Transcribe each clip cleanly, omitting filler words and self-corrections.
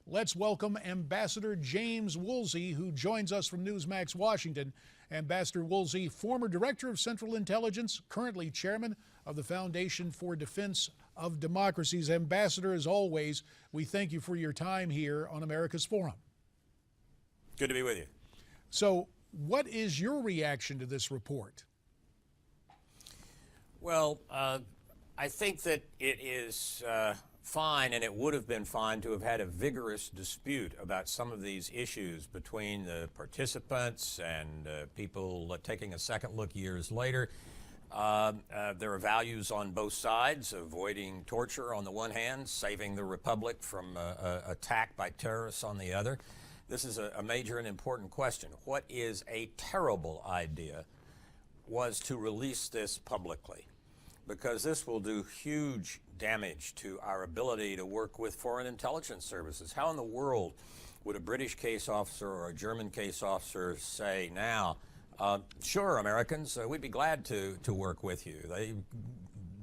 Let's welcome Ambassador James Woolsey, who joins us from Newsmax Washington. Ambassador Woolsey, former Director of Central Intelligence, currently Chairman of the Foundation for Defense of Democracies. Ambassador, as always, we thank you for your time here on America's Forum. Good to be with you. So, what is your reaction to this report? Well, I think that it is fine, and it would have been fine to have had a vigorous dispute about some of these issues between the participants and people taking a second look years later. There are values on both sides: avoiding torture on the one hand, saving the republic from attack by terrorists on the other. This is a major and important question. What is a terrible idea was to release this publicly, because this will do huge damage to our ability to work with foreign intelligence services. How in the world would a British case officer or a German case officer say now, sure, Americans, we'd be glad to work with you? They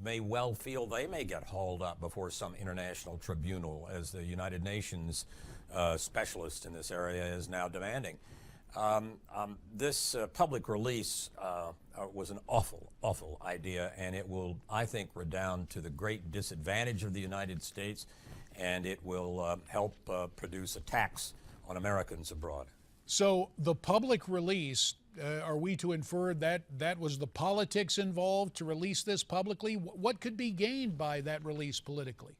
may well feel they may get hauled up before some international tribunal, as the United Nations specialist in this area is now demanding. This public release was an awful idea, and it will, I think, redound to the great disadvantage of the United States, and it will help produce attacks on Americans abroad. So the public release, are we to infer that that was the politics involved to release this publicly? What could be gained by that release politically?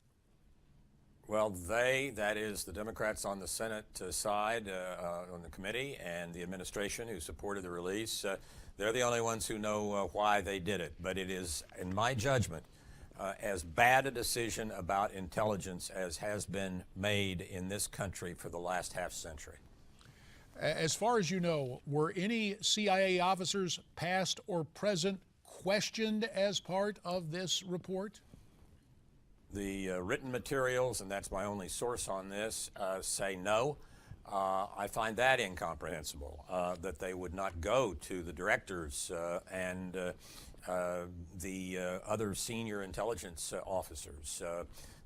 Well, that is the Democrats on the Senate side, on the committee, and the administration who supported the release, they're the only ones who know why they did it. But it is, in my judgment, as bad a decision about intelligence as has been made in this country for the last half century. As far as you know, were any CIA officers, past or present, questioned as part of this report? The written materials, and that's my only source on this, say no. I find that incomprehensible, that they would not go to the directors and the other senior intelligence officers.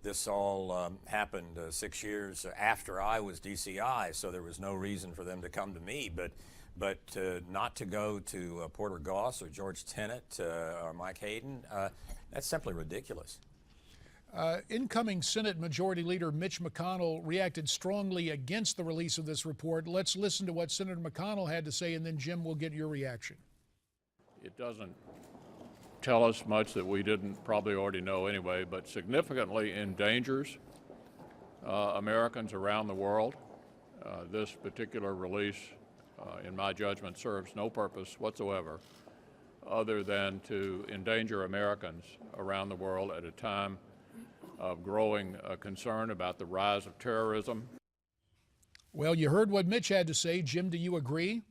This all happened 6 years after I was DCI, so there was no reason for them to come to me. But not to go to Porter Goss or George Tenet or Mike Hayden, that's simply ridiculous. Incoming Senate Majority Leader Mitch McConnell reacted strongly against the release of this report. Let's listen to what Senator McConnell had to say, and then, Jim, we'll get your reaction. It doesn't tell us much that we didn't probably already know anyway, but significantly endangers Americans around the world. This particular release, in my judgment, serves no purpose whatsoever other than to endanger Americans around the world at a time of growing concern about the rise of terrorism. Well, you heard what Mitch had to say. Jim, do you agree?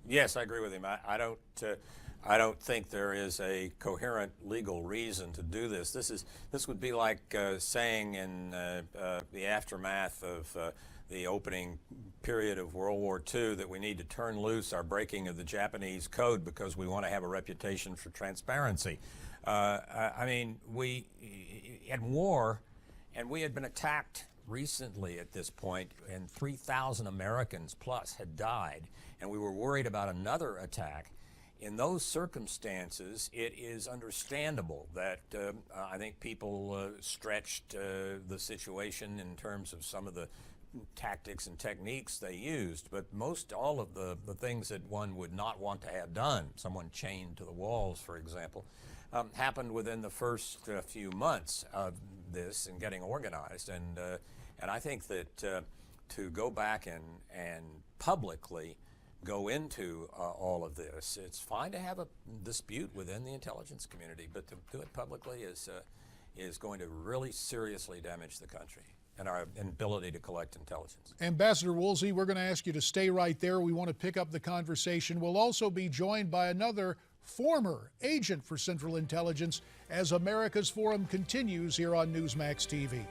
Yes, I agree with him. I don't think there is a coherent legal reason to do this. This would be like saying in the aftermath of the opening period of World War II that we need to turn loose our breaking of the Japanese code because we want to have a reputation for transparency. I mean, we had war, and we had been attacked recently at this point, and 3,000 Americans plus had died, and we were worried about another attack. In those circumstances, it is understandable that I think people stretched the situation in terms of some of the tactics and techniques they used, but most all of the things that one would not want to have done, someone chained to the walls, for example, happened within the first few months of this and getting organized. And I think that to go back and publicly go into all of this, it's fine to have a dispute within the intelligence community, but to do it publicly is going to really seriously damage the country and our ability to collect intelligence. Ambassador Woolsey, we're going to ask you to stay right there. We want to pick up the conversation. We'll also be joined by another former agent for Central Intelligence as America's Forum continues here on Newsmax TV.